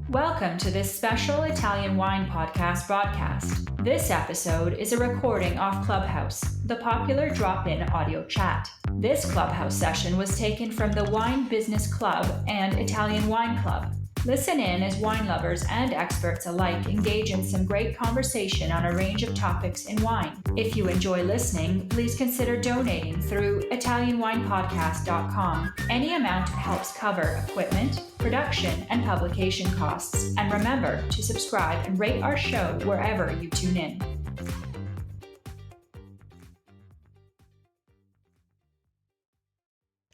Welcome to this special Italian wine podcast broadcast. This episode is a recording off Clubhouse, the popular drop-in audio chat. This Clubhouse session was taken from the Wine Business Club and Italian Wine Club. Listen in as wine lovers and experts alike engage in some great conversation on a range of topics in wine. If you enjoy listening, please consider donating through ItalianWinepodcast.com. Any amount helps cover equipment, production, and publication costs. And remember to subscribe and rate our show wherever you tune in.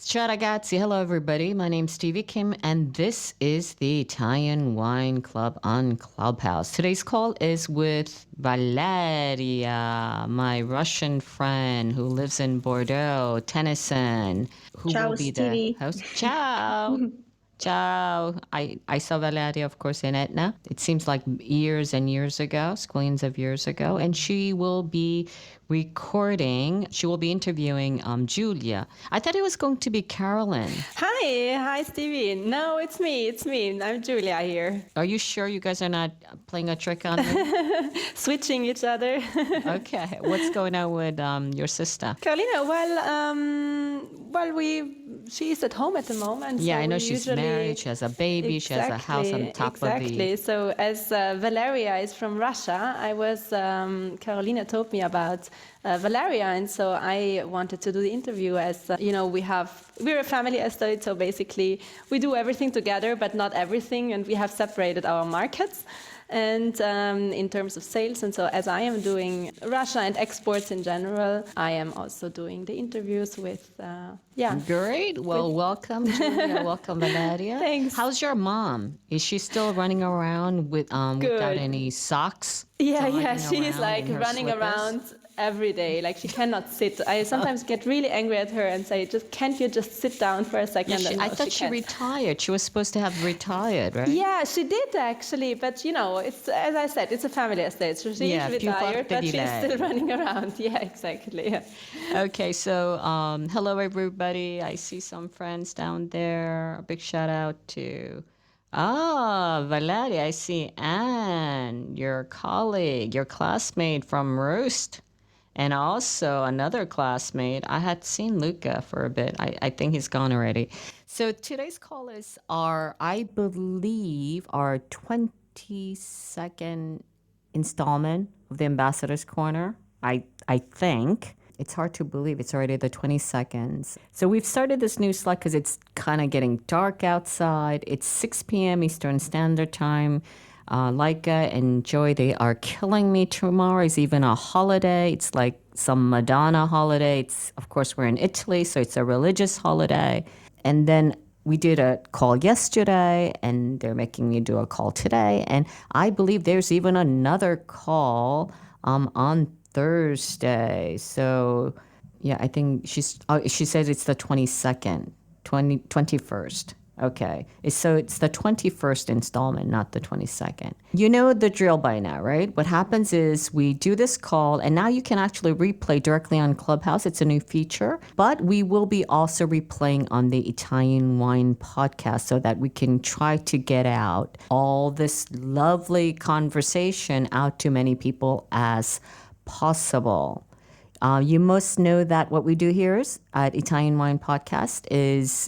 Ciao ragazzi, hello everybody. My name's Stevie Kim and this is the Italian Wine Club on Clubhouse. Today's call is with Valeria, my Russian friend who lives in Bordeaux, Tenison, who Ciao, will be Stevie. the host. Ciao. Ciao. I saw Valeria, of course, in Etna. It seems like years and years ago, squillions of years ago. And she will be interviewing Julia. I thought it was going to be Carolyn. Hi, Stevie. No, it's me. I'm Julia here. Are you sure you guys are not playing a trick on me? Switching each other. Okay. What's going on with your sister? Carolina, she's at home at the moment. Yeah, so I know she's married, she has a baby, she has a house on top of the... Exactly. So as Valeria is from Russia, Carolina told me about Valeria, and so I wanted to do the interview as, we're a family estate, so basically we do everything together, but not everything, and we have separated our markets. And in terms of sales, and so as I am doing Russia and exports in general, I am also doing the interviews with, Great. Well, welcome, Julia. Welcome, Valeria. Thanks. How's your mom? Is she still running around without any socks? Yeah, she's like running around every day. Like she cannot sit. I sometimes get really angry at her and say, can't you just sit down for a second? Yeah, I thought she retired. She was supposed to have retired, right? Yeah, she did actually. But it's, as I said, it's a family estate. So she's retired, but she's still running around. Yeah, exactly. Yeah. Okay, so hello everybody. I see some friends down there. A big shout out to... Valeria, I see Anne, your colleague, your classmate from Roost. And also another classmate. I had seen Luca for a bit. I think he's gone already. So today's call is I believe, our 22nd installment of the Ambassador's Corner. I think. It's hard to believe it's already the 22nd. So we've started this new slot because it's kind of getting dark outside. It's 6 p.m. Eastern Standard Time. Laika and Joy, they are killing me. Tomorrow is even a holiday. It's like some Madonna holiday. Of course, we're in Italy, so it's a religious holiday. And then we did a call yesterday, and they're making me do a call today. And I believe there's even another call on Thursday. So, yeah, I think she says it's the 21st. Okay. So it's the 21st installment, not the 22nd. You know the drill by now, right? What happens is we do this call, and now you can actually replay directly on Clubhouse. It's a new feature. But we will be also replaying on the Italian Wine Podcast so that we can try to get out all this lovely conversation out to many people as possible. You must know that what we do here at Italian Wine Podcast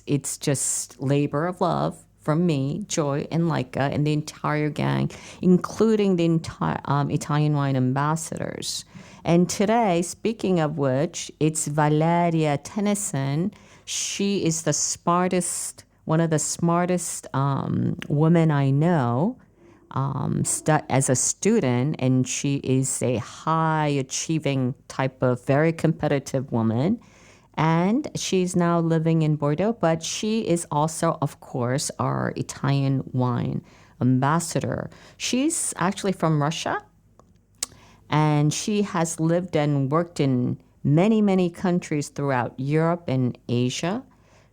it's just labor of love from me, Joy, and Laika, and the entire gang, including the entire Italian Wine ambassadors. And today, speaking of which, it's Valeria Tenison. She is one of the smartest women I know. As a student, and she is a high-achieving type of very competitive woman, and she's now living in Bordeaux, but she is also, of course, our Italian wine ambassador. She's actually from Russia, and she has lived and worked in many, many countries throughout Europe and Asia.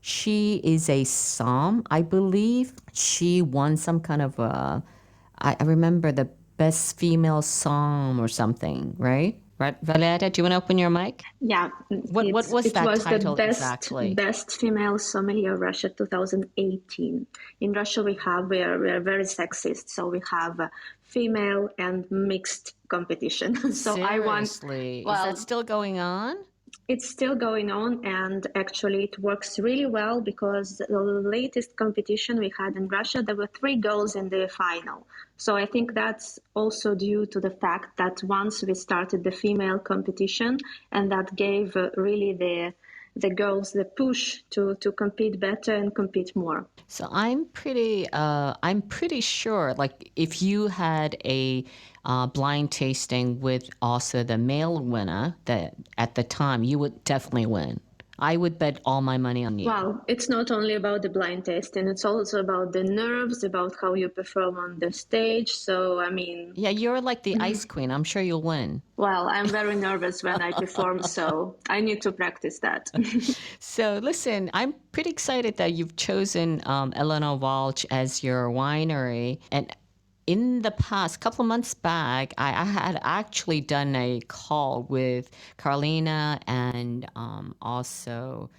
She is a somm. I believe she won some kind of I remember the best female somm or something, right? Right, Valeria, do you want to open your mic? Yeah, What was that title the exactly? best female sommelier Russia 2018. In Russia, we are very sexist, so we have female and mixed competition. So Seriously, is that still going on? It's still going on, and actually it works really well because the latest competition we had in Russia, there were 3 girls in the final. So I think that's also due to the fact that once we started the female competition, and that gave really the girls the push to compete better and compete more. So I'm pretty sure, like, if you had a blind tasting with also the male winner, that at the time you would definitely win. I would bet all my money on you. Well, it's not only about the blind tasting, it's also about the nerves, about how you perform on the stage. So, I mean... Yeah, you're like the ice queen. I'm sure you'll win. Well, I'm very nervous when I perform, so I need to practice that. So listen, I'm pretty excited that you've chosen Julia Walch as your winery. And in the past, couple of months back, I had actually done a call with Carolina and also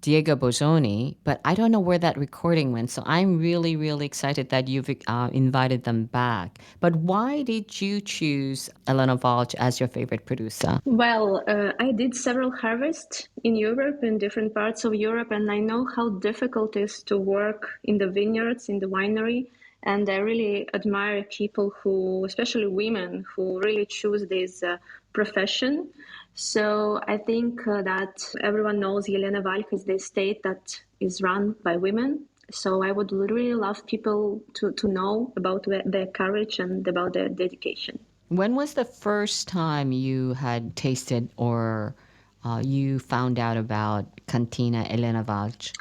Diego Bozzoni, but I don't know where that recording went. So I'm really, really excited that you've invited them back. But why did you choose Julia Walch as your favorite producer? Well, I did several harvests in Europe, in different parts of Europe, and I know how difficult it is to work in the vineyards, in the winery. And I really admire people who, especially women, who really choose this profession. So I think that everyone knows Yelena Valk is the estate that is run by women. So I would really love people to know about their courage and about their dedication. When was the first time you had tasted or you found out about Cantina Elena Valch?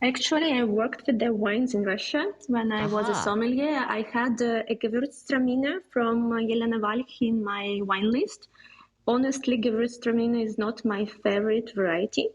Actually, I worked with the wines in Russia when I was a sommelier. I had a Gewürztraminer from Yelena Valch in my wine list. Honestly, Gewürztraminer is not my favorite variety,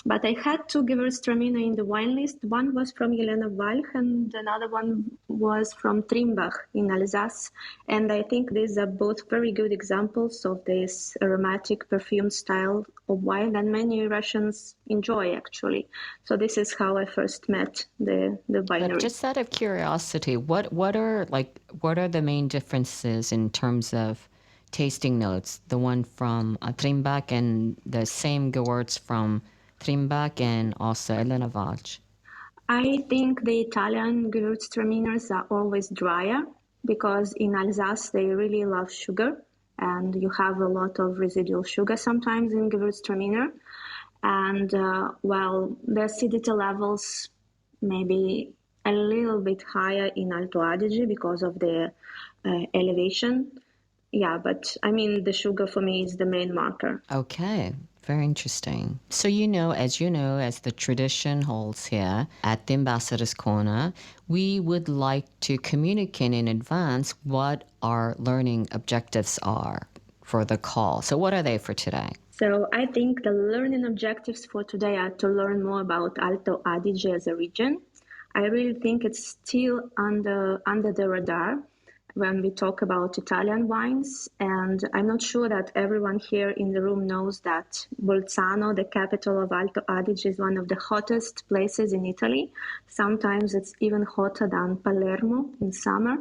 but I had 2 Gewürztraminer in the wine list. One was from Yelena Valch and another one was from Trimbach in Alsace. And I think these are both very good examples of this aromatic perfume style of wine that many Russians enjoy, actually. So this is how I first met the winery. But just out of curiosity, what are the main differences in terms of tasting notes? The one from Trimbach and the same words from Trimbach and also Elena Valch. I think the Italian Gewürztraminers are always drier because in Alsace they really love sugar, and you have a lot of residual sugar sometimes in Gewürztraminer. And the acidity levels maybe a little bit higher in Alto Adige because of the elevation. Yeah, but I mean, the sugar for me is the main marker. Okay, very interesting. So as the tradition holds here at the Ambassador's Corner, we would like to communicate in advance what our learning objectives are for the call. So what are they for today? So I think the learning objectives for today are to learn more about Alto Adige as a region. I really think it's still under the radar when we talk about Italian wines. And I'm not sure that everyone here in the room knows that Bolzano, the capital of Alto Adige, is one of the hottest places in Italy. Sometimes it's even hotter than Palermo in summer.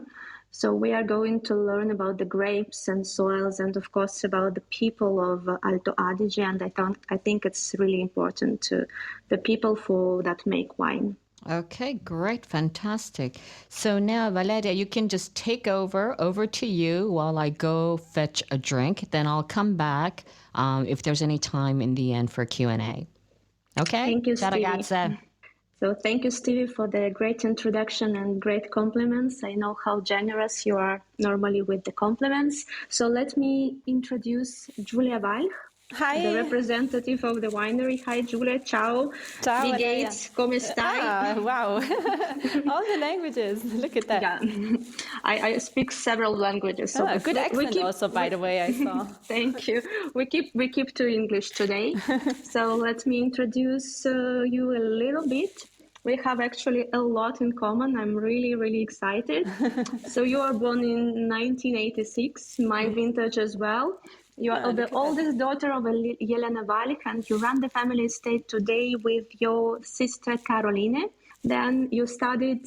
So we are going to learn about the grapes and soils and, of course, about the people of Alto Adige. And I think it's really important to the people that make wine. Okay, great, fantastic. So now, Valeria, you can just take over to you while I go fetch a drink. Then I'll come back if there's any time in the end for Q&A. Okay? Thank you, Stevie. Ragazze. So thank you, Stevie, for the great introduction and great compliments. I know how generous you are normally with the compliments. So let me introduce Julia Walch. Hi. The representative of the winery. Hi, Julia. Ciao. Ciao, Wie Valeria. geht's? Come stai? Wow. All the languages. Look at that. Yeah. I speak several languages. So good accent also, by the way, I saw. Thank you. We keep to English today. So let me introduce you a little bit. We have actually a lot in common. I'm really, really excited. So you are born in 1986, my vintage as well. You are the look at that. oldest daughter of Yelena Walch, and you run the family estate today with your sister Caroline. Then you studied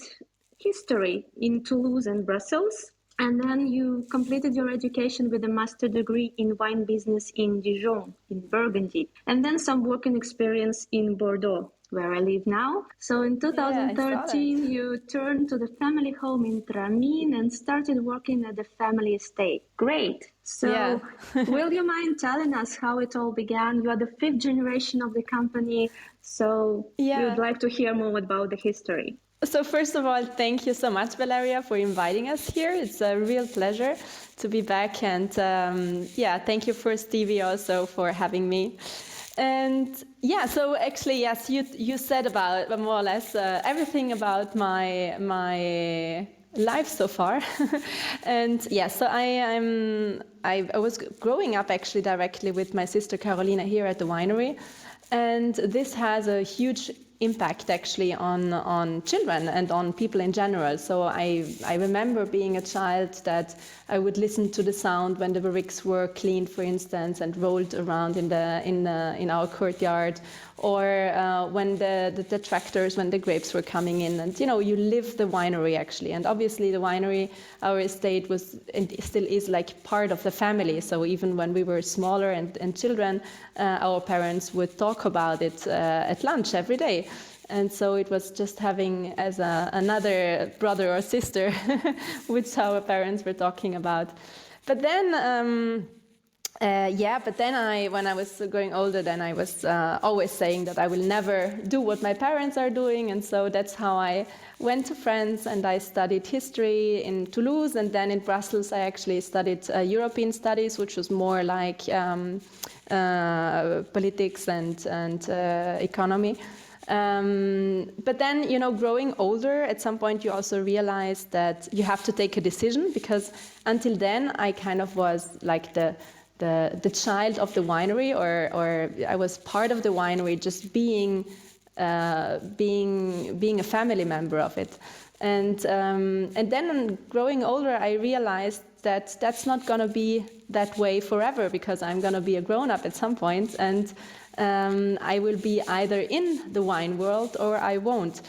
history in Toulouse and Brussels. And then you completed your education with a master degree in wine business in Dijon, in Burgundy. And then some working experience in Bordeaux, where I live now. So in 2013, you turned to the family home in Tramin and started working at the family estate. Great. So will you mind telling us how it all began? You are the 5th generation of the company. So we would like to hear more about the history. So first of all, thank you so much, Valeria, for inviting us here. It's a real pleasure to be back. And thank you for Stevie also for having me. And so actually, yes, you said about more or less everything about my life so far. And so I was growing up actually directly with my sister Carolina here at the winery. And this has a huge impact actually on children and on people in general. So I remember being a child that I would listen to the sound when the barriques were cleaned, for instance, and rolled around in our courtyard, or when the tractors, when the grapes were coming in, and you live the winery actually. And obviously the winery, our estate was and still is like part of the family. So even when we were smaller and children, our parents would talk about it at lunch every day. And so it was just having as another brother or sister, which our parents were talking about. But then, when I was growing older, then I was always saying that I will never do what my parents are doing. And so that's how I went to France and I studied history in Toulouse. And then in Brussels, I actually studied European studies, which was more like politics and economy. But then, growing older, at some point you also realize that you have to take a decision, because until then I kind of was like the child of the winery, or I was part of the winery, just being a family member of it. And then growing older, I realized that that's not going to be that way forever, because I'm going to be a grown-up at some point, and I will be either in the wine world or I won't.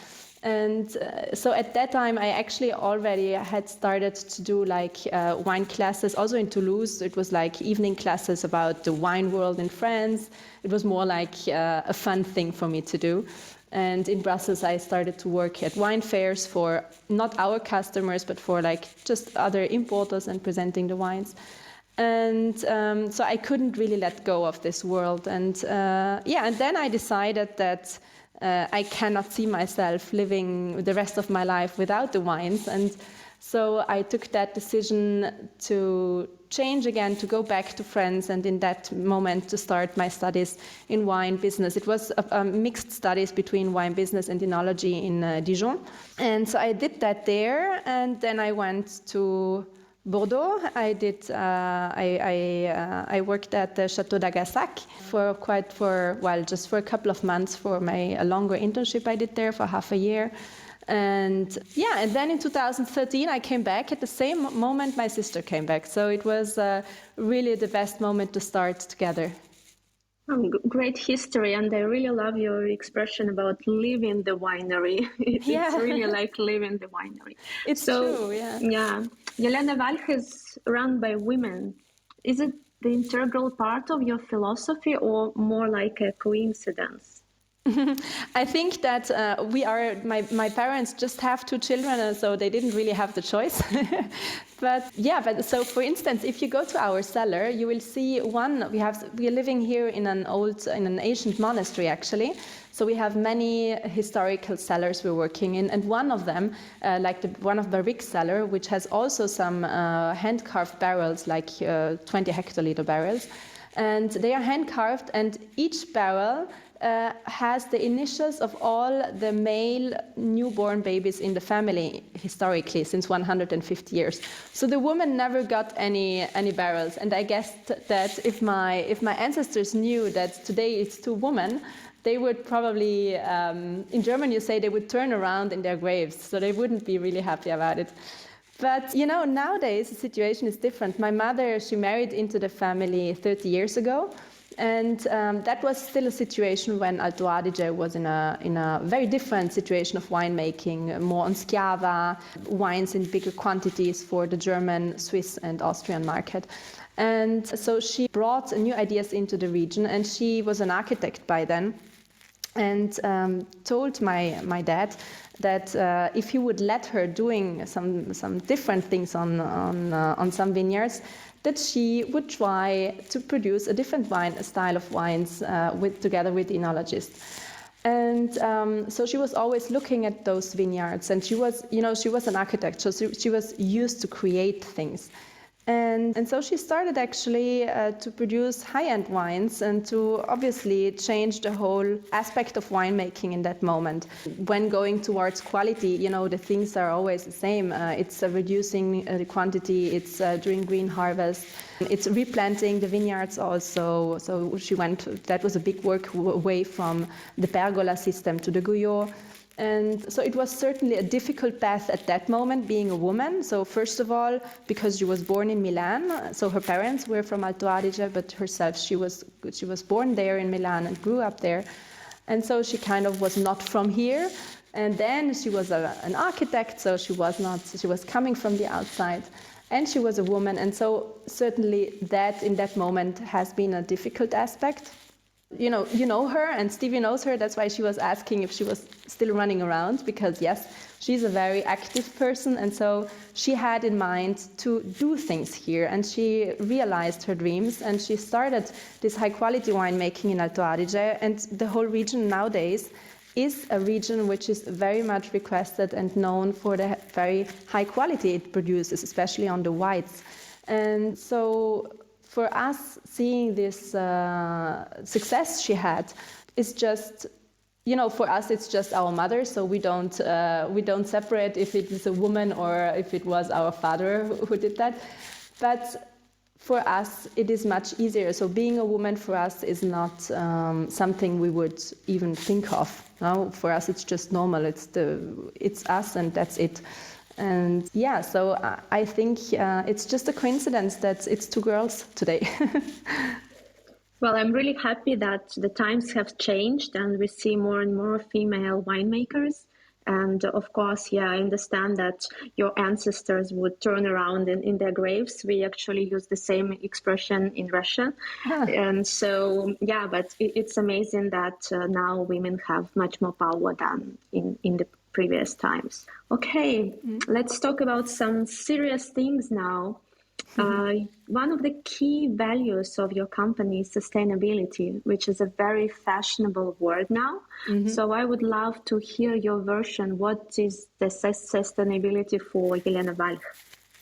And so at that time, I actually already had started to do like wine classes. Also in Toulouse, it was like evening classes about the wine world in France. It was more like a fun thing for me to do. And in Brussels, I started to work at wine fairs for not our customers, but for like just other importers and presenting the wines. And so I couldn't really let go of this world. And then I decided that I cannot see myself living the rest of my life without the wines. And so I took that decision to change again, to go back to France, and in that moment to start my studies in wine business. It was a mixed studies between wine business and enology in Dijon. And so I did that there, and then I went to Bordeaux. I worked at the Château d'Agassac just for a couple of months for a longer internship I did there for half a year. And then in 2013 I came back. At the same moment my sister came back. So it was really the best moment to start together. Great history, and I really love your expression about living the winery. It's really like living the winery. It's true, Yeah. Yelena Walch is run by women. Is it the integral part of your philosophy or more like a coincidence? I think that my parents just have 2 children, and so they didn't really have the choice. But so for instance, if you go to our cellar, you will see we are living here in an ancient monastery actually. So we have many historical cellars we're working in, and one of them, one of barrique cellar, which has also some hand-carved barrels, like 20 hectoliter barrels, and they are hand-carved, and each barrel has the initials of all the male newborn babies in the family historically since 150 years. So the woman never got any barrels, and I guess that if my ancestors knew that today it's 2 women, they would probably, in German you say, they would turn around in their graves, so they wouldn't be really happy about it. But, you know, nowadays the situation is different. My mother, she married into the family 30 years ago. And that was still a situation when Alto Adige was in a very different situation of winemaking, more on Schiava, wines in bigger quantities for the German, Swiss and Austrian market. And so she brought new ideas into the region, and she was an architect by then, and told my dad that if he would let her doing some different things on some vineyards, that she would try to produce a different style of wines together with enologists. And so she was always looking at those vineyards, and she was an architect, so she was used to create things. And so she started actually to produce high-end wines and to obviously change the whole aspect of winemaking in that moment. When going towards quality, you know, the things are always the same. It's reducing the quantity, it's doing green harvest, it's replanting the vineyards also. So that was a big work away from the pergola system to the guyot. And so it was certainly a difficult path at that moment, being a woman. So first of all, because she was born in Milan, so her parents were from Alto Adige, but herself, she was born there in Milan and grew up there. And so she kind of was not from here. And then she was an architect, so she was coming from the outside. And she was a woman. And so certainly that in that moment has been a difficult aspect. You know her, and Stevie knows her. That's why she was asking if she was still running around, because yes, she's a very active person, and so she had in mind to do things here, and she realized her dreams, and she started this high quality winemaking in Alto Adige, and the whole region nowadays is a region which is very much requested and known for the very high quality it produces, especially on the whites. And so for us, seeing this success she had is just, you know, for us it's just our mother. So we don't separate if it is a woman or if it was our father who did that. But for us, it is much easier. So being a woman for us is not something we would even think of. No, for us it's just normal. It's us, and that's it. And yeah, so I think it's just a coincidence that it's two girls today. Well, I'm really happy that the times have changed and we see more and more female winemakers. And of course, yeah, I understand that your ancestors would turn around in their graves. We actually use the same expression in Russia. And so, yeah, but it's amazing that now women have much more power than in the previous times. Okay, let's talk about some serious things now. One of the key values of your company is sustainability, which is a very fashionable word now. So I would love to hear your version. What is the sustainability for Yelena Walch?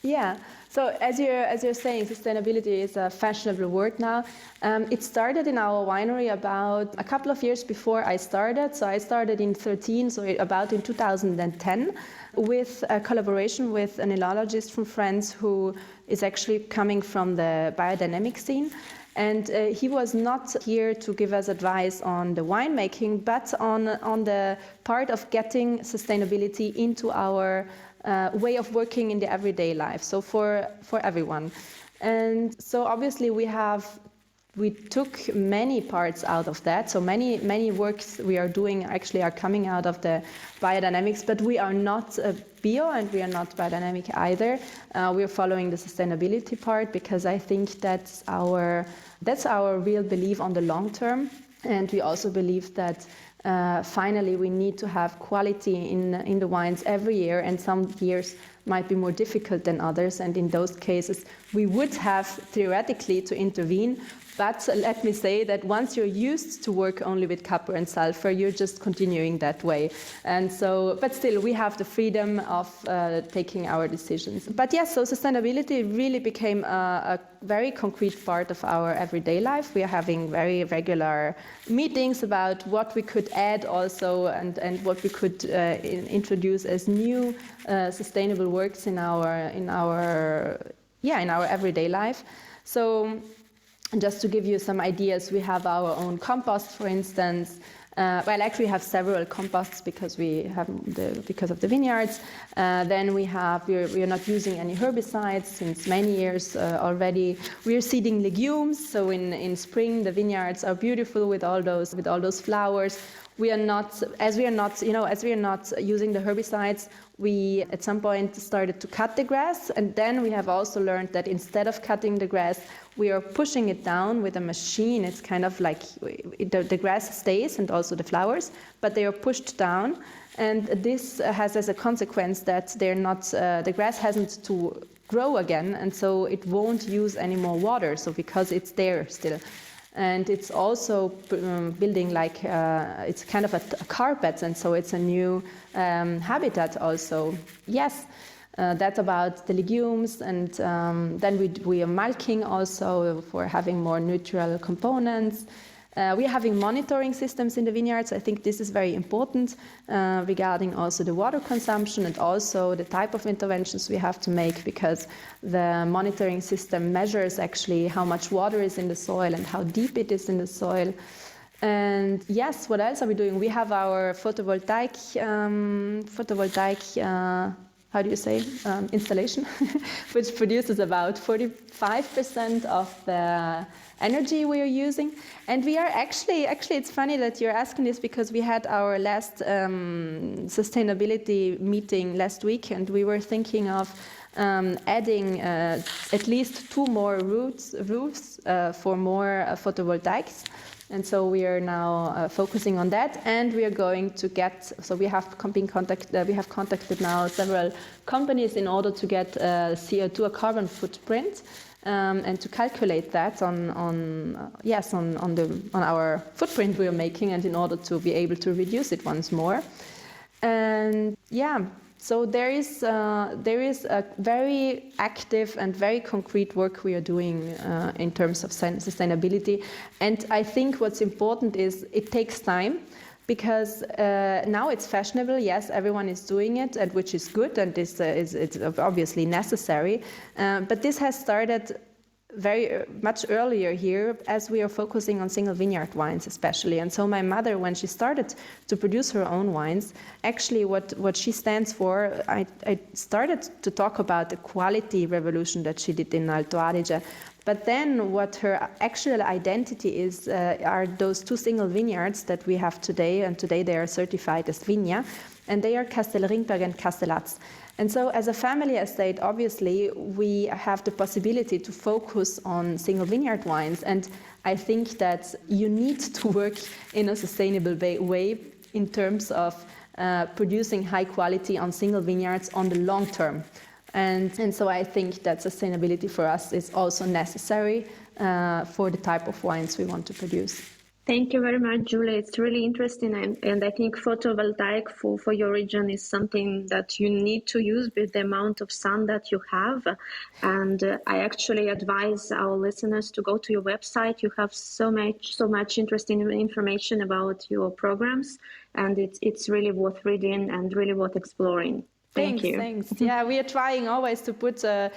Yeah. So as you're saying, sustainability is a fashionable word now. It started in our winery about a couple of years before I started. So I started in 2013, so about in 2010, with a collaboration with an enologist from France who is actually coming from the biodynamic scene. And he was not here to give us advice on the winemaking, but on the part of getting sustainability into our way of working in the everyday life, so for everyone. And so obviously we took many parts out of that. So many works we are doing actually are coming out of the biodynamics, but we are not bio and we are not biodynamic either. We are following the sustainability part because I think that's our real belief on the long term. And we also believe that finally we need to have quality in the wines every year, and some years might be more difficult than others, and in those cases we would have theoretically to intervene. But let me say that once you're used to work only with copper and sulfur, you're just continuing that way. And so, but still, we have the freedom of taking our decisions. But yes, so sustainability really became a very concrete part of our everyday life. We are having very regular meetings about what we could add also and what we could introduce as new sustainable works in our everyday life. So just to give you some ideas, we have our own compost, for instance. Well, actually, we have several composts because because of the vineyards. Then we are not using any herbicides since many years already. We are seeding legumes, so in spring the vineyards are beautiful with all those flowers. As we are not using the herbicides, we at some point started to cut the grass, and then we have also learned that instead of cutting the grass, we are pushing it down with a machine. It's kind of like the grass stays and also the flowers, but they are pushed down, and this has as a consequence that the grass hasn't to grow again, and so it won't use any more water. So because it's there still. And it's also building it's kind of a carpet, and so it's a new habitat also. Yes, that's about the legumes, and then we are mulching also for having more neutral components. We are having monitoring systems in the vineyards. I think this is very important regarding also the water consumption and also the type of interventions we have to make, because the monitoring system measures actually how much water is in the soil and how deep it is in the soil. And yes, what else are we doing? We have our photovoltaic installation, which produces about 45% of the energy we are using. And we are actually it's funny that you're asking this, because we had our last sustainability meeting last week, and we were thinking of adding at least 2 more roofs for more photovoltaics. And so we are now focusing on that, and we are going to we have contacted now several companies in order to get CO2, a carbon footprint, and to calculate that on our footprint we are making, and in order to be able to reduce it once more. And so there is a very active and very concrete work we are doing in terms of sustainability. And I think what's important is it takes time, because now it's fashionable. Yes, everyone is doing it, and which is good, and it's obviously necessary. But this has started very much earlier here, as we are focusing on single vineyard wines especially. And so my mother, when she started to produce her own wines, actually what she stands for, I started to talk about the quality revolution that she did in Alto Adige. But then what her actual identity is are those 2 single vineyards that we have today, and today they are certified as Vigna, and they are Castelringberg and Castellaz. And so as a family estate, obviously, we have the possibility to focus on single vineyard wines. And I think that you need to work in a sustainable way in terms of producing high quality on single vineyards on the long term. And so I think that sustainability for us is also necessary for the type of wines we want to produce. Thank you very much, Julia. It's really interesting, and I think photovoltaic for your region is something that you need to use with the amount of sun that you have. And I actually advise our listeners to go to your website. You have so much interesting information about your programs, and it's really worth reading and really worth exploring. Thank you. Thanks. Yeah, we are trying always to put all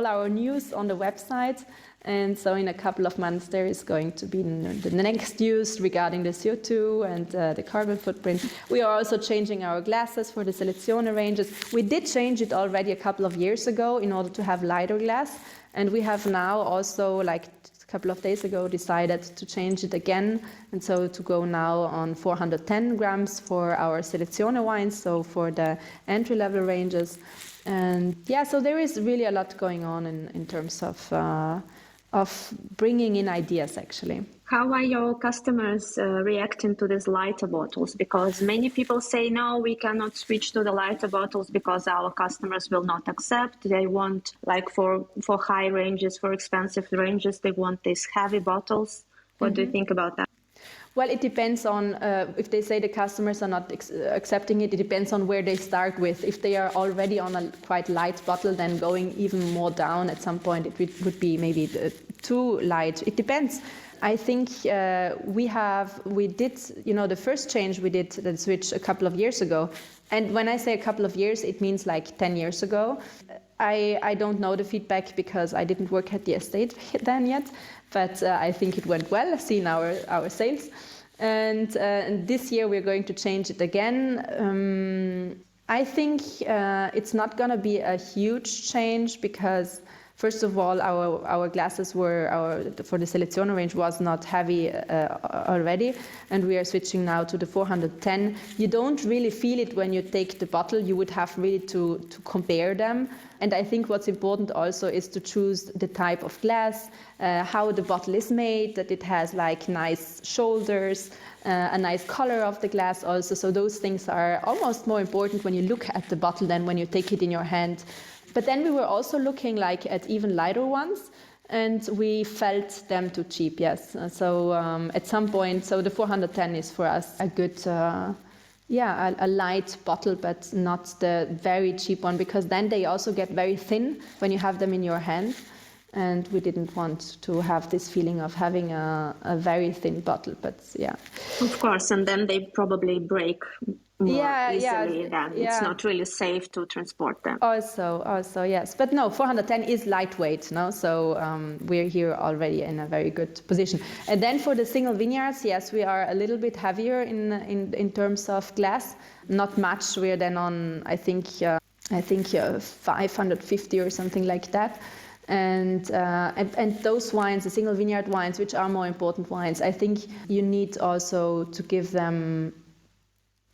our news on the website. And so in a couple of months, there is going to be the next news regarding the CO2 and the carbon footprint. We are also changing our glasses for the Selezione ranges. We did change it already a couple of years ago in order to have lighter glass. And we have now also, like a couple of days ago, decided to change it again. And so to go now on 410 grams for our Selezione wines, so for the entry-level ranges. And so there is really a lot going on in terms of bringing in ideas, actually. How are your customers reacting to these lighter bottles? Because many people say, no, we cannot switch to the lighter bottles because our customers will not accept. They want, like for high ranges, for expensive ranges, they want these heavy bottles. What do you think about that? Well, it depends on, if they say the customers are not accepting it, it depends on where they start with. If they are already on a quite light bottle, then going even more down at some point, it would be maybe too light. It depends. I think we did, the first change we did, the switch a couple of years ago. And when I say a couple of years, it means like 10 years ago. I don't know the feedback because I didn't work at the estate then yet, but I think it went well, seeing our sales. And this year we're going to change it again. I think it's not going to be a huge change because, first of all, our glasses were, for the Selezione range was not heavy already, and we are switching now to the 410. You don't really feel it when you take the bottle. You would have really to compare them. And I think what's important also is to choose the type of glass, how the bottle is made, that it has like nice shoulders, a nice color of the glass also. So those things are almost more important when you look at the bottle than when you take it in your hand. But then we were also looking like at even lighter ones, and we felt them too cheap, yes. So at some point, so the 410 is for us a good, a light bottle, but not the very cheap one, because then they also get very thin when you have them in your hand. And we didn't want to have this feeling of having a very thin bottle, but yeah. Of course, and then they probably break more easily. It's not really safe to transport them. Also, yes. But no, 410 is lightweight, no? So we're here already in a very good position. And then for the single vineyards, yes, we are a little bit heavier in terms of glass. Not much. We're then on, I think 550 or something like that. And those wines, the single vineyard wines, which are more important wines, I think you need also to give them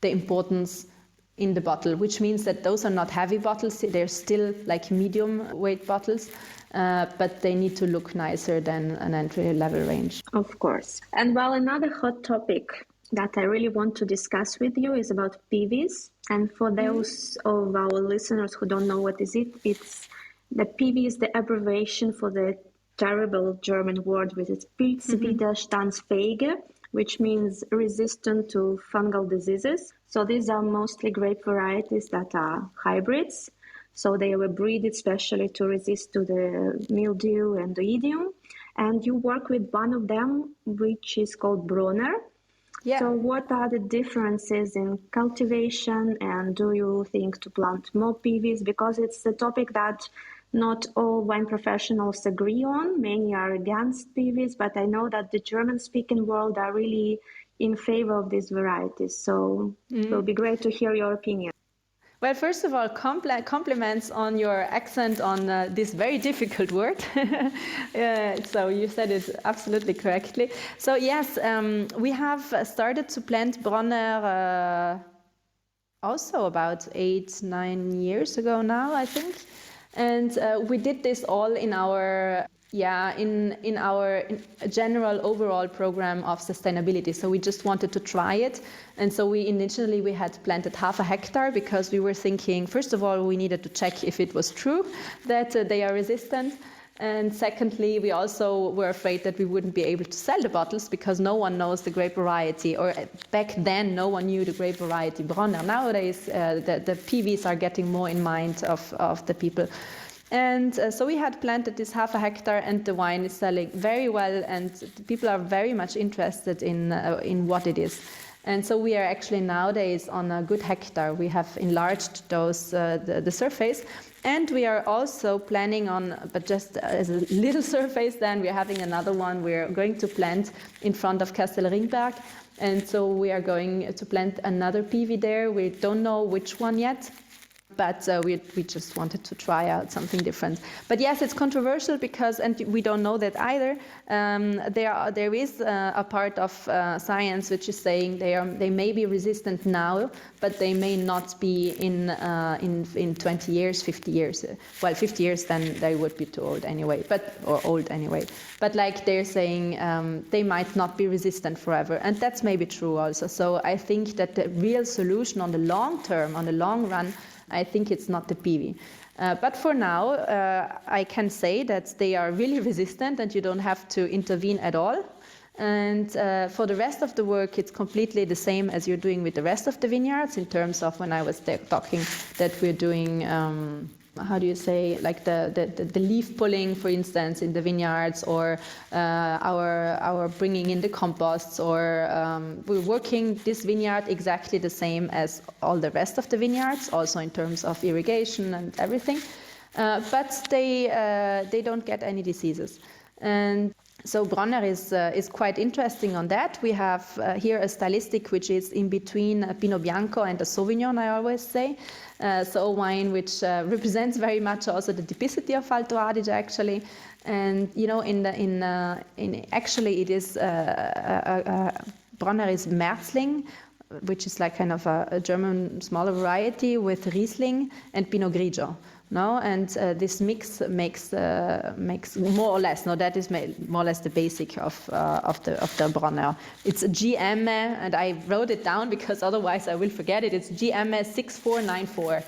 the importance in the bottle, which means that those are not heavy bottles. They're still like medium weight bottles, but they need to look nicer than an entry level range. Of course. And well, another hot topic that I really want to discuss with you is about PVs. And for those of our listeners who don't know what is it, the PV is the abbreviation for the terrible German word with its Pilzwiderstandsfähige, which means resistant to fungal diseases. So these are mostly grape varieties that are hybrids. So they were breeded specially to resist to the mildew and the oidium. And you work with one of them, which is called Bronner. Yeah. So what are the differences in cultivation, and do you think to plant more PVs? Because it's a topic that not all wine professionals agree on. Many are against PVs, but I know that the German-speaking world are really in favor of these varieties. So it will be great to hear your opinion. Well, first of all, compliments on your accent on this very difficult word. So you said it absolutely correctly. So yes, we have started to plant Bronner also about 8-9 years ago now, I think. And we did this all in our in our general overall program of sustainability. So we just wanted to try it. And so initially we had planted 0.5 hectare because we were thinking, first of all, we needed to check if it was true that they are resistant. And secondly, we also were afraid that we wouldn't be able to sell the bottles because no one knows the grape variety, or back then no one knew the grape variety Bronner. Nowadays, the PVs are getting more in mind of the people. And so we had planted this 0.5 hectare, and the wine is selling very well, and people are very much interested in what it is. And so we are actually nowadays on a good hectare. We have enlarged the surface, and we are also planning on, but just as a little surface, then we're having another one we're going to plant in front of Castelringberg. And so we are going to plant another PV there. We don't know which one yet, but we just wanted to try out something different. But yes, it's controversial because, and we don't know that either, there is a part of science which is saying they may be resistant now, but they may not be in 20 years, 50 years. Well, 50 years, then they would be too old anyway, or old anyway. But like they're saying, they might not be resistant forever, and that's maybe true also. So I think that the real solution on the long term, on the long run, I think it's not the PV. But for now, I can say that they are really resistant and you don't have to intervene at all. And for the rest of the work, it's completely the same as you're doing with the rest of the vineyards in terms of when I was talking that we're doing, like the leaf pulling, for instance, in the vineyards, or our bringing in the composts, or we're working this vineyard exactly the same as all the rest of the vineyards, also in terms of irrigation and everything. But they don't get any diseases. And So Bronner is quite interesting on that. We have here a stylistic which is in between a Pinot Bianco and a Sauvignon, I always say. So a wine which represents very much also the typicity of Alto Adige, actually. And actually it is Bronner is Merzling, which is like kind of a German smaller variety with Riesling and Pinot Grigio. No, and this mix makes more or less. No, that is more or less the basic of the Bronner. It's GM, and I wrote it down because otherwise I will forget it. It's GM 6494,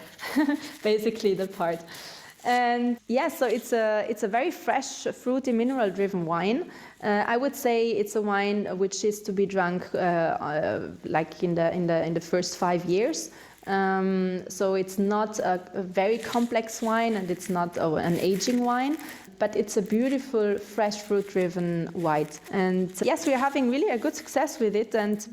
basically the part. And yeah, so it's a very fresh, fruity, mineral-driven wine. I would say it's a wine which is to be drunk like in the first 5 years. So it's not a very complex wine, and it's not an aging wine, but it's a beautiful, fresh, fruit-driven white. And yes, we are having really a good success with it, and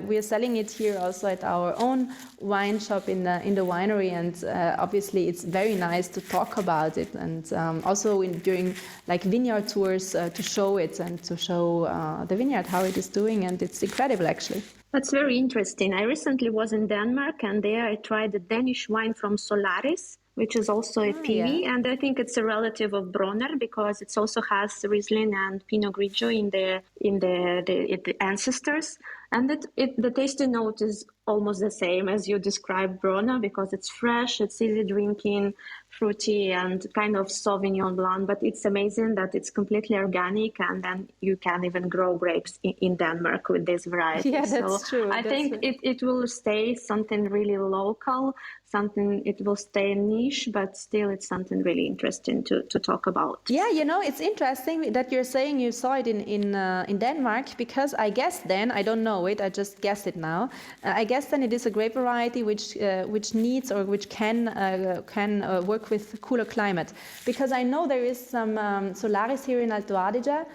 we are selling it here also at our own wine shop in the winery. And obviously, it's very nice to talk about it, and also during like vineyard tours to show it and to show the vineyard how it is doing, and it's incredible actually. That's very interesting. I recently was in Denmark, and there I tried the Danish wine from Solaris, which is also a PV, and I think it's a relative of Bronner because it also has Riesling and Pinot Grigio in the ancestors. And the tasty note is almost the same as you described Bronner, because it's fresh, it's easy drinking, fruity, and kind of Sauvignon Blanc. But it's amazing that it's completely organic, and then you can even grow grapes in Denmark with this variety. Yeah, that's true. I think it will stay something really local, it will stay niche, but still it's something really interesting to talk about. Yeah, it's interesting that you're saying you saw it in Denmark, because I guess then, I don't know it, I just guess it now. I guess then it is a grape variety which needs or which can work with cooler climate, because I know there is some Solaris here in Alto Adige,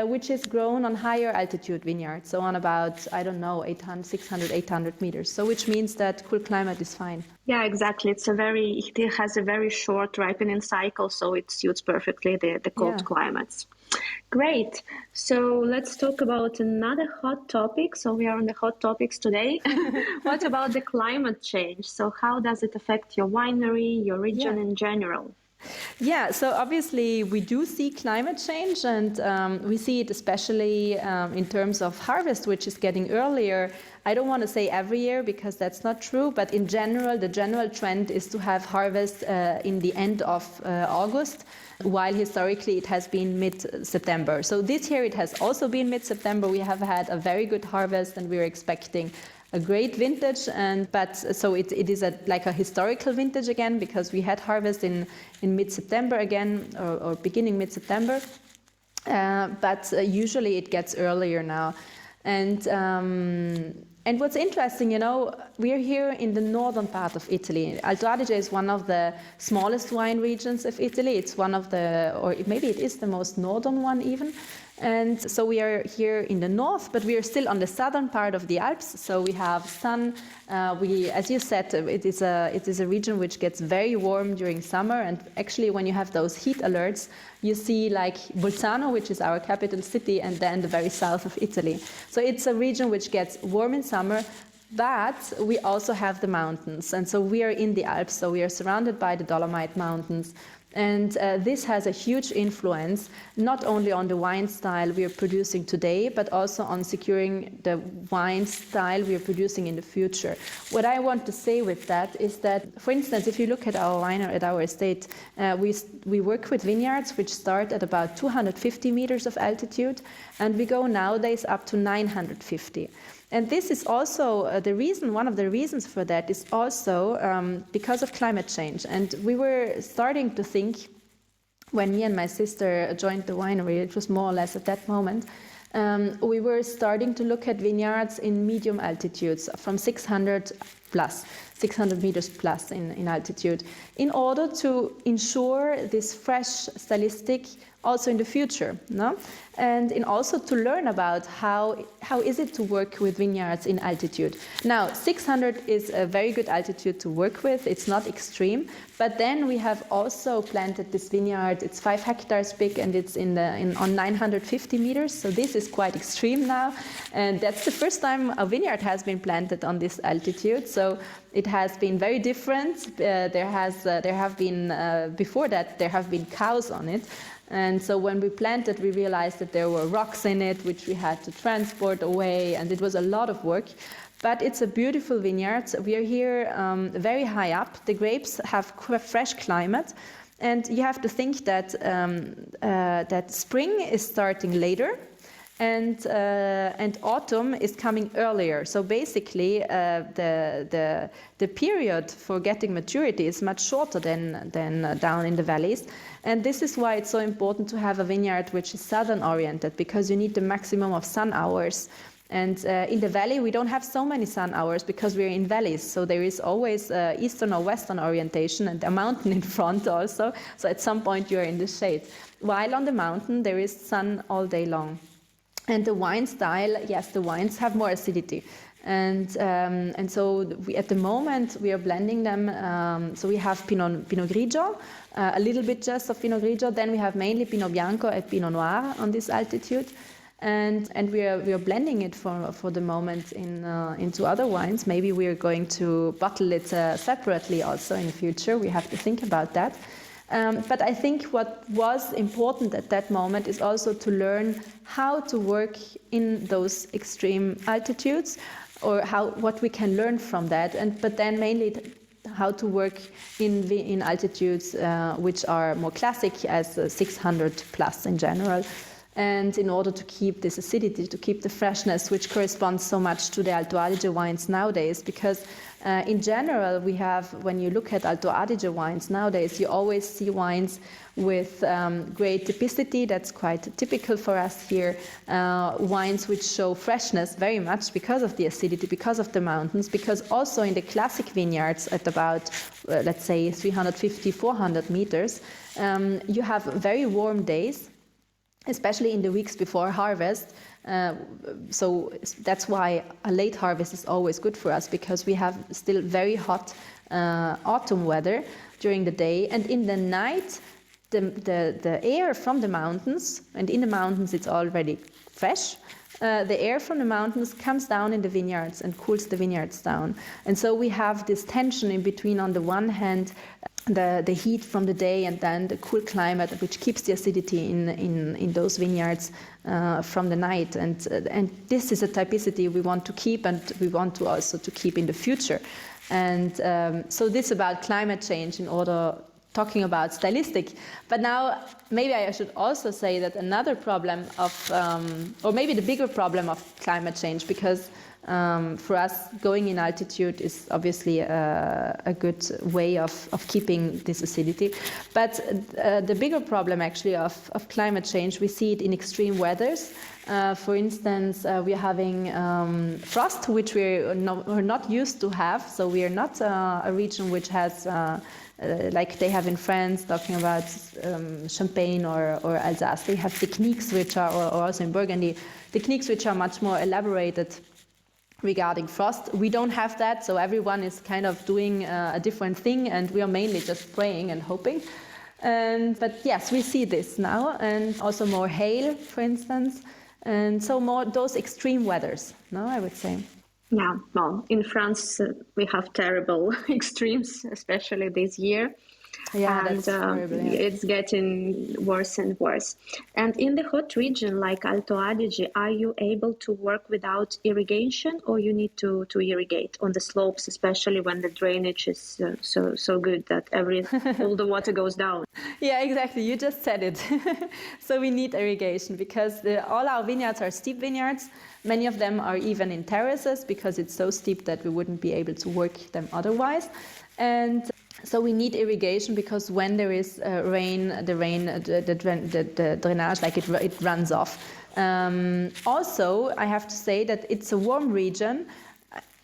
which is grown on higher altitude vineyards, so on about, I don't know, 600, 800 meters. So which means that cool climate is fine. Yeah, exactly. It has a very short ripening cycle, so it suits perfectly the cold climates. Great. So let's talk about another hot topic. So we are on the hot topics today. What about the climate change? So how does it affect your winery, your region in general? Yeah, so obviously we do see climate change, and we see it especially in terms of harvest, which is getting earlier. I don't want to say every year because that's not true, but in general, the general trend is to have harvest in the end of August, while historically it has been mid-September. So this year it has also been mid-September. We have had a very good harvest, and we're expecting a great vintage, so it is like a historical vintage again, because we had harvest in mid-September again, or beginning mid-September, but usually it gets earlier now. And what's interesting, we are here in the northern part of Italy. Alto Adige is one of the smallest wine regions of Italy. It's one of or maybe it is the most northern one even. And so we are here in the north, but we are still on the southern part of the Alps. So we have sun. As you said, it is a region which gets very warm during summer. And actually, when you have those heat alerts, you see like Bolzano, which is our capital city, and then the very south of Italy. So it's a region which gets warm in summer, but we also have the mountains. And so we are in the Alps, so we are surrounded by the Dolomite Mountains. And this has a huge influence, not only on the wine style we are producing today, but also on securing the wine style we are producing in the future. What I want to say with that is that, for instance, if you look at our winery, at our estate, we work with vineyards which start at about 250 meters of altitude, and we go nowadays up to 950. And this is also one of the reasons for that is also because of climate change. And we were starting to think, when me and my sister joined the winery, it was more or less at that moment, we were starting to look at vineyards in medium altitudes from 600 plus, 600 meters plus in altitude, in order to ensure this fresh stylistic also in the future, no? And in also to learn about how is it to work with vineyards in altitude. Now, 600 is a very good altitude to work with. It's not extreme, but then we have also planted this vineyard. It's 5 hectares big, and it's on 950 meters. So this is quite extreme now, and that's the first time a vineyard has been planted on this altitude. So it has been very different. There have been before that there have been cows on it. And so when we planted, we realized that there were rocks in it, which we had to transport away, and it was a lot of work. But it's a beautiful vineyard. We are here very high up. The grapes have fresh climate, and you have to think that that spring is starting later, and autumn is coming earlier. So basically, the period for getting maturity is much shorter than down in the valleys. And this is why it's so important to have a vineyard which is southern oriented, because you need the maximum of sun hours. And in the valley, we don't have so many sun hours because we're in valleys. So there is always eastern or western orientation, and a mountain in front also. So at some point you're in the shade. While on the mountain, there is sun all day long. And the wine style, yes, the wines have more acidity. And so at the moment we are blending them. So we have Pinot Grigio, a little bit just of Pinot Grigio. Then we have mainly Pinot Bianco and Pinot Noir on this altitude, and we are blending it for the moment into other wines. Maybe we are going to bottle it separately also in the future. We have to think about that. But I think what was important at that moment is also to learn how to work in those extreme altitudes, or what we can learn from that, but then mainly how to work in altitudes which are more classic, as 600 plus in general. And in order to keep this acidity, to keep the freshness, which corresponds so much to the Alto Adige wines nowadays, because in general, we have, when you look at Alto Adige wines nowadays, you always see wines with great typicity. That's quite typical for us here. Wines which show freshness very much because of the acidity, because of the mountains, because also in the classic vineyards at about, let's say, 350, 400 meters, you have very warm days, especially in the weeks before harvest. So that's why a late harvest is always good for us, because we have still very hot autumn weather during the day, and in the night the air from the mountains, and in the mountains it's already fresh, the air from the mountains comes down in the vineyards and cools the vineyards down. And so we have this tension in between, on the one hand, the heat from the day, and then the cool climate which keeps the acidity in those vineyards from the night. And this is a typicity we want to keep, and we want to also to keep in the future. And so this about climate change, in order talking about stylistic. But now maybe I should also say that another problem of, or maybe the bigger problem of climate change, because for us, going in altitude is obviously a good way of keeping this acidity. But the bigger problem actually of climate change, we see it in extreme weathers. For instance, we are having frost, which we're not used to have. So we are not a region which has, like they have in France, talking about Champagne or Alsace. They have techniques which are, or also in Burgundy, techniques which are much more elaborated regarding frost. We don't have that, so everyone is kind of doing a different thing, and we are mainly just praying and hoping. But yes, we see this now, and also more hail, for instance, and so more those extreme weathers, no, I would say. Yeah, well, in France we have terrible extremes, especially this year. Yeah, and that's terrible, yeah. It's getting worse and worse. And in the hot region like Alto Adige, are you able to work without irrigation, or you need to irrigate on the slopes, especially when the drainage is so good that all the water goes down? Yeah, exactly. You just said it. So we need irrigation, because all our vineyards are steep vineyards. Many of them are even in terraces, because it's so steep that we wouldn't be able to work them otherwise. And so we need irrigation, because when there is rain, the drainage, like it runs off. Also, I have to say that it's a warm region.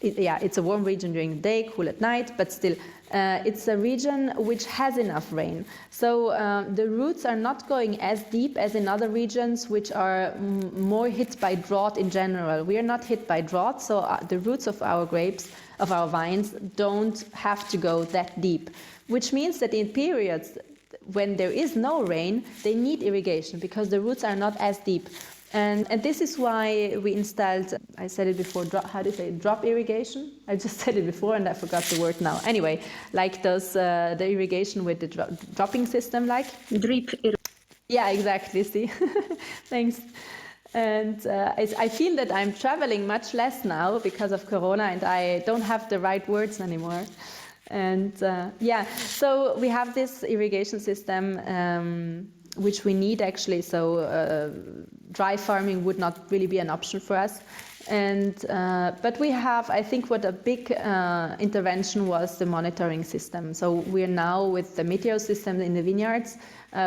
it's a warm region during the day, cool at night, but still it's a region which has enough rain. So the roots are not going as deep as in other regions which are more hit by drought in general. We are not hit by drought, so the roots of our grapes, of our vines, don't have to go that deep, which means that in periods when there is no rain, they need irrigation because the roots are not as deep. And this is why we installed, I said it before, drop irrigation? I just said it before and I forgot the word now. Anyway, like those, the irrigation with the dropping system, like? Drip irrigation. Yeah, exactly, see? Thanks. And I feel that I'm traveling much less now because of Corona and I don't have the right words anymore. And so we have this irrigation system which we need actually, so dry farming would not really be an option for us. And but we have, I think what a big intervention was the monitoring system. So we're now with the meteor system in the vineyards,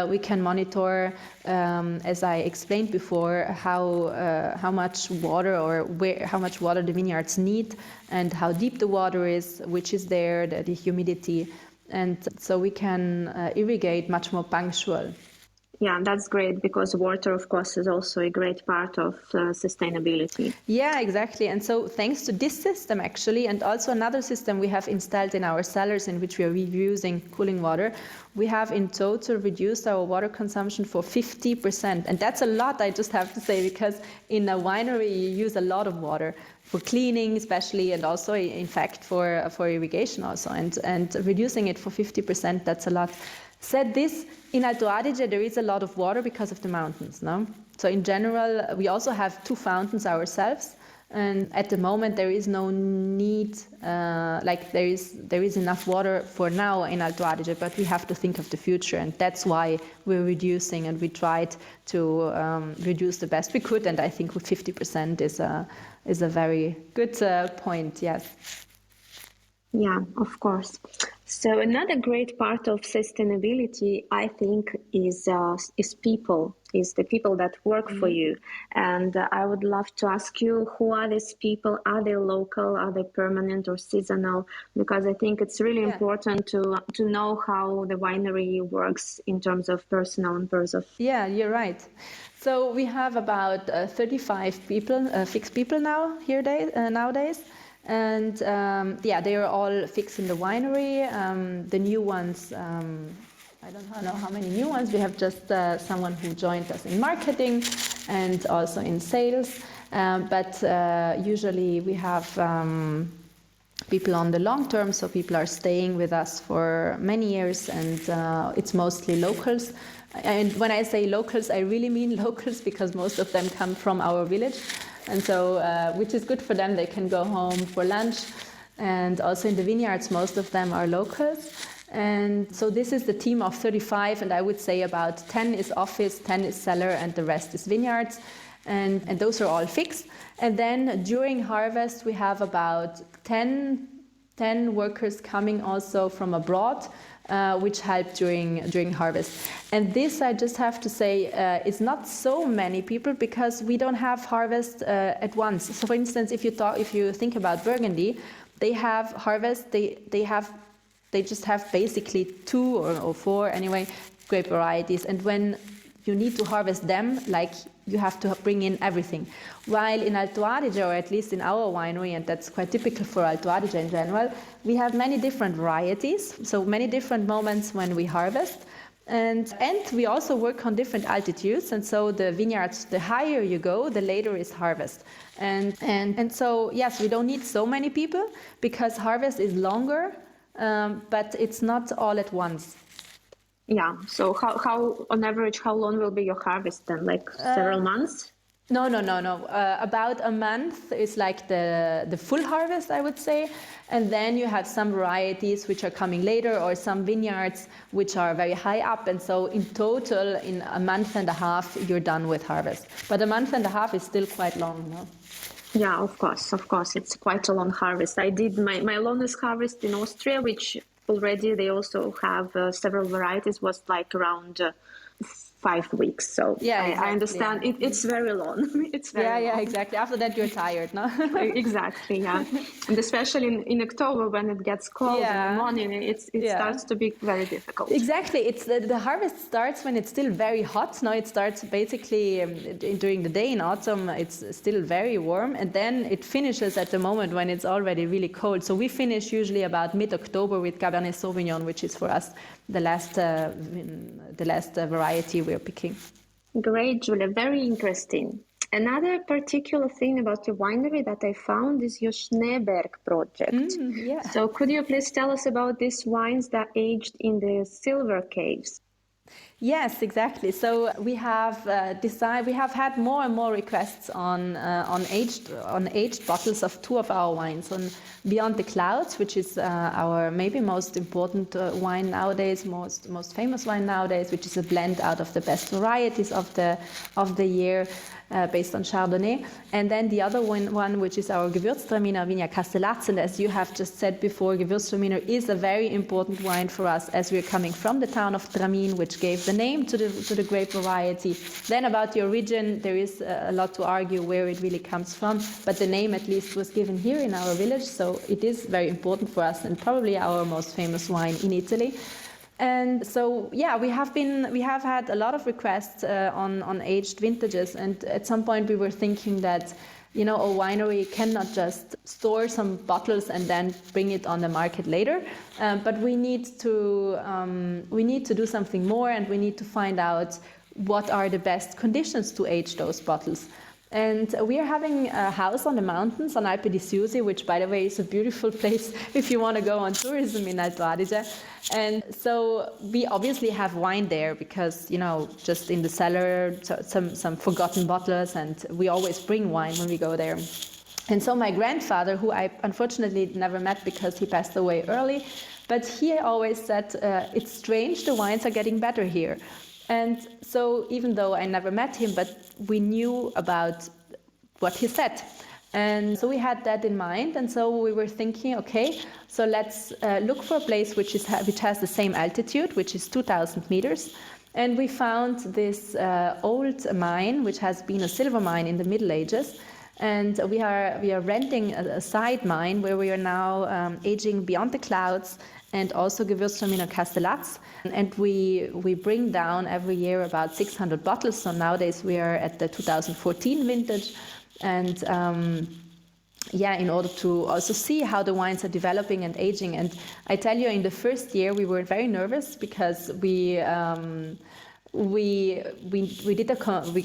we can monitor, as I explained before, how much water how much water the vineyards need and how deep the water is, which is there, the humidity. And so we can irrigate much more punctual. Yeah, that's great because water, of course, is also a great part of sustainability. Yeah, exactly. And so thanks to this system, actually, and also another system we have installed in our cellars in which we are reusing cooling water, we have in total reduced our water consumption for 50%. And that's a lot, I just have to say, because in a winery, you use a lot of water for cleaning especially, and also, in fact, for irrigation also. And reducing it for 50%, that's a lot. Said this, in Alto Adige there is a lot of water because of the mountains, no? So in general, we also have 2 fountains ourselves, and at the moment there is no need, there is enough water for now in Alto Adige, but we have to think of the future, and that's why we're reducing, and we tried to reduce the best we could, and I think 50% is a very good point, yes. Yeah, of course. So another great part of sustainability, I think, is people, is the people that work for you. And I would love to ask you, who are these people? Are they local? Are they permanent or seasonal? Because I think it's really important to know how the winery works in terms of personnel and person. Yeah, you're right. So we have about 35 people, fixed people nowadays. And they are all fixed in the winery. The new ones, I don't know how many new ones. We have just someone who joined us in marketing and also in sales. But usually we have people on the long term, so people are staying with us for many years, and it's mostly locals. And when I say locals, I really mean locals because most of them come from our village. And so, which is good for them, they can go home for lunch. And also in the vineyards, most of them are locals. And so this is the team of 35, and I would say about 10 is office, 10 is cellar, and the rest is vineyards. And those are all fixed. And then during harvest, we have about 10 workers coming also from abroad, which help during harvest. And this, I just have to say, is not so many people because we don't have harvest at once. So for instance, if you think about Burgundy, they have harvest, they just have basically 2 or 4 anyway grape varieties, and when you need to harvest them, like, you have to bring in everything. While in Alto Adige, or at least in our winery, and that's quite typical for Alto Adige in general, we have many different varieties, so many different moments when we harvest. And we also work on different altitudes, and so the vineyards, the higher you go, the later is harvest. And so, yes, we don't need so many people because harvest is longer, but it's not all at once. Yeah. So how on average, how long will be your harvest then? Like several months? No. About a month is like the full harvest, I would say. And then you have some varieties which are coming later, or some vineyards which are very high up. And so in total, in a month and a half, you're done with harvest. But a month and a half is still quite long, no? Yeah, of course. It's quite a long harvest. I did my longest harvest in Austria, which already they also have several varieties, was like around 5 weeks. So exactly. I understand it's very long. It's very long. Yeah, exactly. After that, you're tired, no? Exactly, yeah. And especially in October when it gets cold in the morning, it starts to be very difficult. Exactly. It's the harvest starts when it's still very hot. No, it starts basically during the day in autumn. It's still very warm, and then it finishes at the moment when it's already really cold. So we finish usually about mid-October with Cabernet Sauvignon, which is for us the last variety we're picking. Great, Julia. Very interesting. Another particular thing about your winery that I found is your Schneeberg project. So could you please tell us about these wines that aged in the silver caves? Yes, exactly. So we have we have had more and more requests on aged bottles of two of our wines, on Beyond the Clouds, which is our maybe most important wine nowadays, most famous wine nowadays, which is a blend out of the best varieties of the year. Based on Chardonnay, and then the other one which is our Gewürztraminer Vigna Castellazzo. And as you have just said before, Gewürztraminer is a very important wine for us, as we are coming from the town of Tramin, which gave the name to the grape variety. Then about the origin, there is a lot to argue where it really comes from, but the name at least was given here in our village, so it is very important for us and probably our most famous wine in Italy. And so, yeah, we have had a lot of requests on aged vintages, and at some point we were thinking that, a winery cannot just store some bottles and then bring it on the market later, but we need to do something more, and we need to find out what are the best conditions to age those bottles. And we are having a house on the mountains on Alpe di Siusi, which, by the way, is a beautiful place if you want to go on tourism in Alto Adige. And so we obviously have wine there because, just in the cellar, some forgotten bottles, and we always bring wine when we go there. And so my grandfather, who I unfortunately never met because he passed away early, but he always said, it's strange, the wines are getting better here. And so even though I never met him, but we knew about what he said. And so we had that in mind. And so we were thinking, okay, so let's look for a place which has the same altitude, which is 2,000 meters. And we found this old mine, which has been a silver mine in the Middle Ages. And we are renting a side mine where we are now aging Beyond the Clouds and also Gewürztraminer Castellazzo. And we bring down every year about 600 bottles. So nowadays we are at the 2014 vintage. And in order to also see how the wines are developing and aging. And I tell you, in the first year we were very nervous because we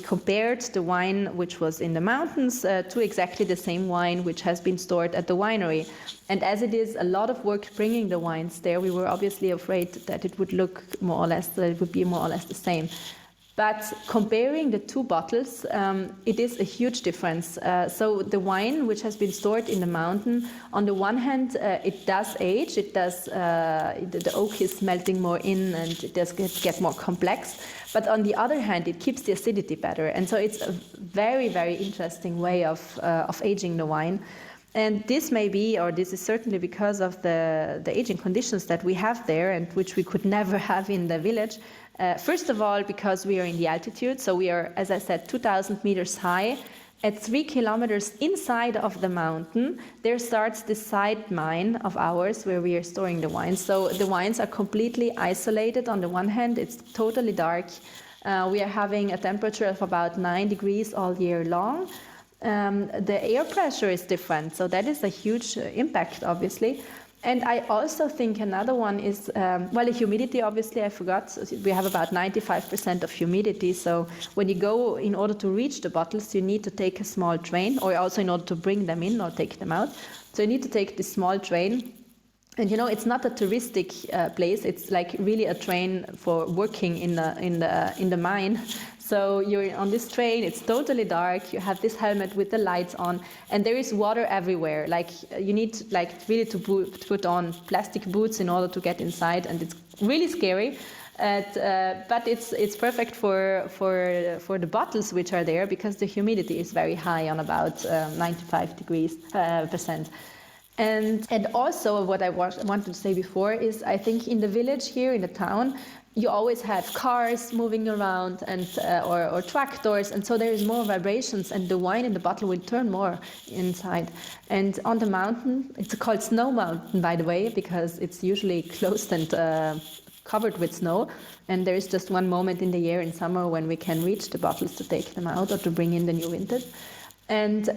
compared the wine which was in the mountains to exactly the same wine which has been stored at the winery. And as it is a lot of work bringing the wines there, we were obviously afraid that it would be more or less the same. But comparing the two bottles, it is a huge difference. So the wine which has been stored in the mountain, on the one hand, it does age. It does the oak is melting more in, and it does get more complex. But on the other hand, it keeps the acidity better, and so it's a very, very interesting way of aging the wine. And this is certainly because of the aging conditions that we have there, and which we could never have in the village. First of all, because we are in the altitude, so we are, as I said, 2,000 meters high. At 3 kilometers inside of the mountain, there starts the side mine of ours where we are storing the wines. So the wines are completely isolated. On the one hand, it's totally dark. We are having a temperature of about 9 degrees all year long. The air pressure is different, so that is a huge impact, obviously. And I also think another one is, the humidity, obviously, I forgot. We have about 95% of humidity. So when you go, in order to reach the bottles, you need to take a small train, or also in order to bring them in or take them out. So you need to take this small train. And it's not a touristic place. It's like really a train for working in the mine. So you're on this train, it's totally dark, you have this helmet with the lights on, and there is water everywhere. Like you need really to put on plastic boots in order to get inside, and it's really scary. But it's perfect for the bottles which are there, because the humidity is very high, on about 95% And also what I wanted to say before is I think in the village here in the town, you always have cars moving around and or tractors, and so there is more vibrations, and the wine in the bottle will turn more inside. And on the mountain, it's called Snow Mountain, by the way, because it's usually closed and covered with snow, and there is just one moment in the year in summer when we can reach the bottles to take them out or to bring in the new vintage. And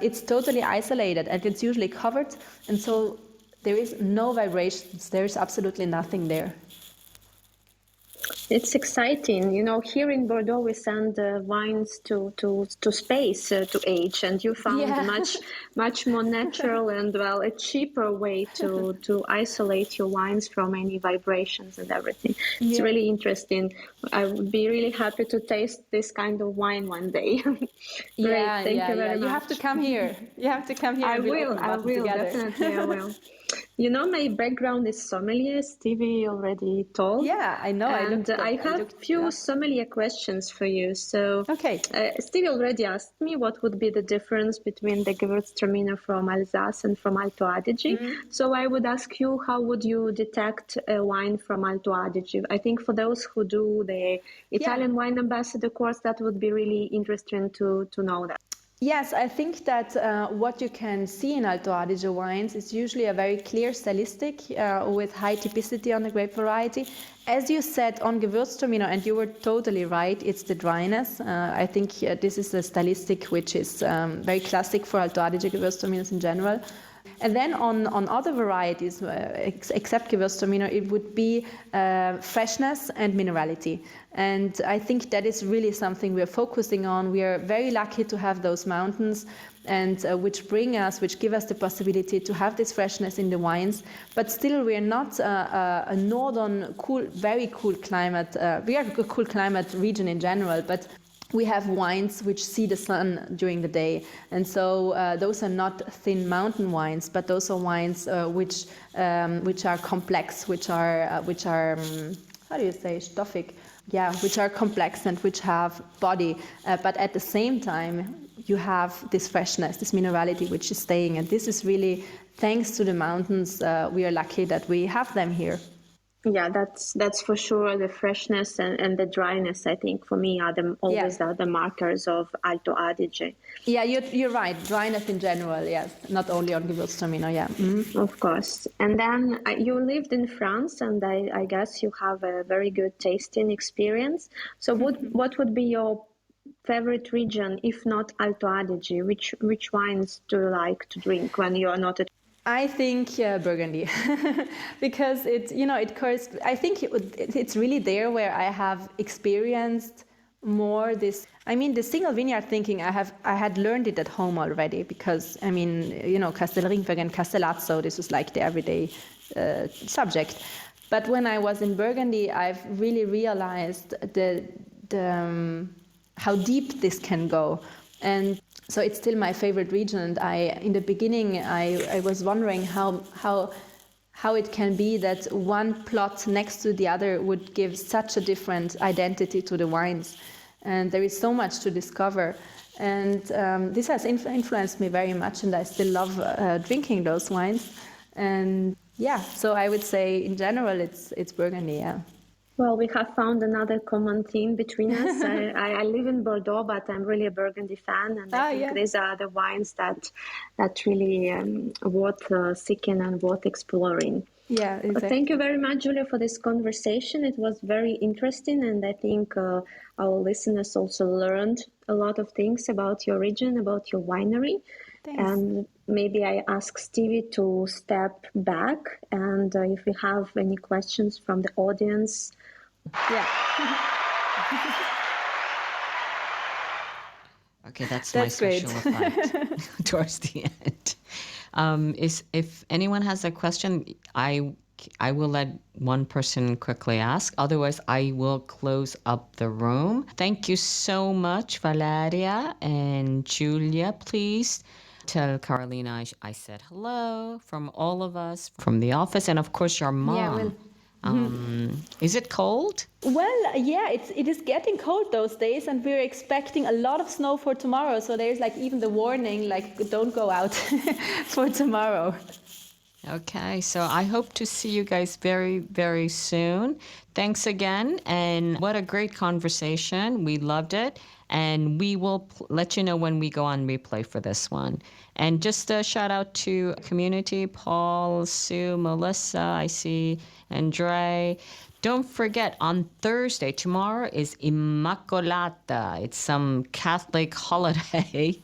it's totally isolated, and it's usually covered, and so there is no vibrations. There's absolutely nothing there. It's exciting. You know, here in Bordeaux, we send wines to space to age, and you found much more natural and, well, a cheaper way to isolate your wines from any vibrations and everything. It's really interesting. I would be really happy to taste this kind of wine one day. Thank you very much. You have to come here. You have to come here. I will, definitely I will. You know, my background is sommelier, Stevie already told. Yeah, I know. And I have a few sommelier questions for you. So, Stevie already asked me what would be the difference between the Gewürztraminer from Alsace and from Alto Adige. So I would ask you, how would you detect a wine from Alto Adige? I think for those who do the Italian wine ambassador course, that would be really interesting to know that. Yes, I think that what you can see in Alto Adige wines is usually a very clear stylistic with high typicity on the grape variety. As you said on Gewürztraminer, and you were totally right, it's the dryness. I think this is a stylistic which is very classic for Alto Adige Gewürztraminers in general. And then on other varieties, except Gewürztraminer, it would be freshness and minerality. And I think that is really something we're focusing on. We are very lucky to have those mountains, and which give us the possibility to have this freshness in the wines. But still, we are not a northern, very cool climate. We are a cool climate region in general, but we have wines which see the sun during the day, and so those are not thin mountain wines, but those are wines which are complex, which are how do you say, stoffig? Yeah, which are complex and which have body, but at the same time you have this freshness, this minerality which is staying, and this is really thanks to the mountains. We are lucky that we have them here. Yeah, that's for sure. The freshness and the dryness, I think, for me, are the markers of Alto Adige. Yeah, you're right. Dryness in general, yes. Not only on Gewürztraminer, yeah. Mm-hmm. Of course. And then you lived in France, and I guess you have a very good tasting experience. So what would be your favorite region, if not Alto Adige? Which wines do you like to drink when you're not at I think Burgundy, because I think it's really there where I have experienced more this. I mean, the single vineyard thinking, I had learned it at home already, because Castelringberg and Castellazzo, this was like the everyday subject. But when I was in Burgundy, I've really realized how deep this can go. And so it's still my favorite region, and in the beginning I was wondering how it can be that one plot next to the other would give such a different identity to the wines, and there is so much to discover, and this has influenced me very much, and I still love drinking those wines, and so I would say in general it's Burgundy, yeah. Well, we have found another common theme between us. I live in Bordeaux, but I'm really a Burgundy fan, and I think these are the wines that really worth seeking and worth exploring. Yeah, exactly. Thank you very much, Julia, for this conversation. It was very interesting, and I think our listeners also learned a lot of things about your region, about your winery. Thanks. And maybe I ask Stevie to step back, and if we have any questions from the audience. Yeah. Okay, that's my special effect towards the end. If anyone has a question, I will let one person quickly ask. Otherwise, I will close up the room. Thank you so much, Valeria and Julia. Please tell Carolina I said hello from all of us, from the office, and of course your mom. Yeah, is it cold? Well, yeah, it is getting cold those days, and we're expecting a lot of snow for tomorrow. So there's like even the warning, like don't go out for tomorrow. Okay, so I hope to see you guys very, very soon. Thanks again, and what a great conversation. We loved it, and we will let you know when we go on replay for this one. And just a shout out to community, Paul, Sue, Melissa, I see, Andre. Don't forget, on Thursday, tomorrow is Immacolata. It's some Catholic holiday.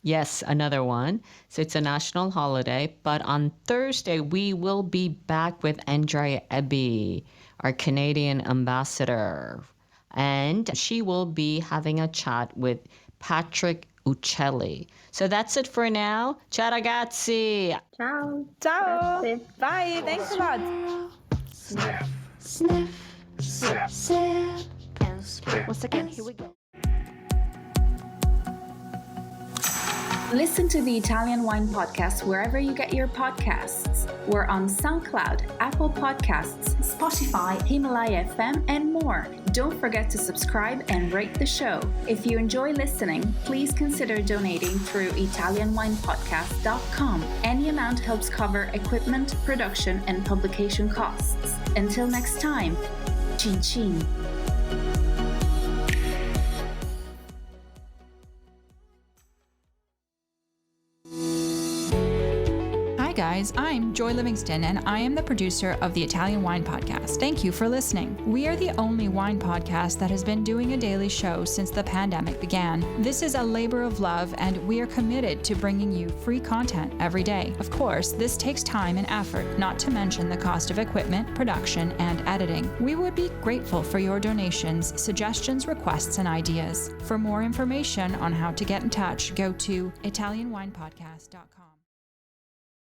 Yes, another one. So it's a national holiday. But on Thursday, we will be back with Andrea Ebby, our Canadian ambassador. And she will be having a chat with Patrick Uccelli. So that's it for now. Ciao ragazzi! Ciao. Ciao. Grazie. Bye. Thanks a lot. Sniff, Sniff, sip, sip. and spit. Once again, here we go. Listen to the Italian Wine Podcast wherever you get your podcasts. We're on SoundCloud, Apple Podcasts, Spotify, Himalaya FM, and more. Don't forget to subscribe and rate the show. If you enjoy listening, please consider donating through ItalianWinePodcast.com. Any amount helps cover equipment, production, and publication costs. Until next time, cin cin. Hi guys, I'm Joy Livingston and I am the producer of the Italian Wine Podcast. Thank you for listening. We are the only wine podcast that has been doing a daily show since the pandemic began. This is a labor of love and we are committed to bringing you free content every day. Of course, this takes time and effort, not to mention the cost of equipment, production, and editing. We would be grateful for your donations, suggestions, requests, and ideas. For more information on how to get in touch, go to ItalianWinePodcast.com.